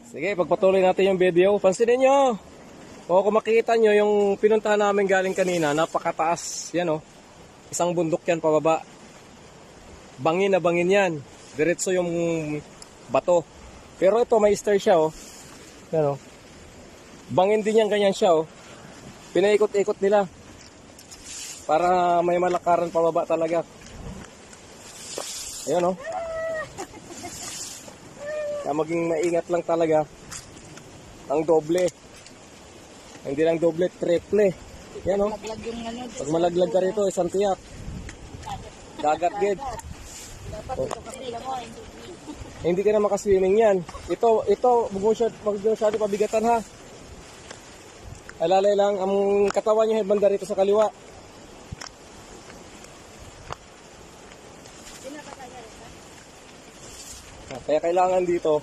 Sige, pagpatuloy natin yung video. Pansinin nyo. O kung makikita nyo yung pinuntahan namin galing kanina, napakataas. Yan o. Isang bundok yan pababa. Bangin na bangin yan. Diretso yung bato. Pero ito may stair siya o. Yan o. Bangin din yan, ganyan siya o. Pinaikot-ikot nila. Para may malakaran pababa talaga. Ayan o. Kaya maging maingat lang talaga. Ang doble. Hindi lang doble, triple. Yan o. Pag malaglag ka rito, isang tiyak. Dagat gid. Oh. Hindi ka na makaswimming yan. Ito, wag mo masyado pabigatan ha. Alalay lang, ang katawan niya banda rito sa kaliwa. Kaya kailangan dito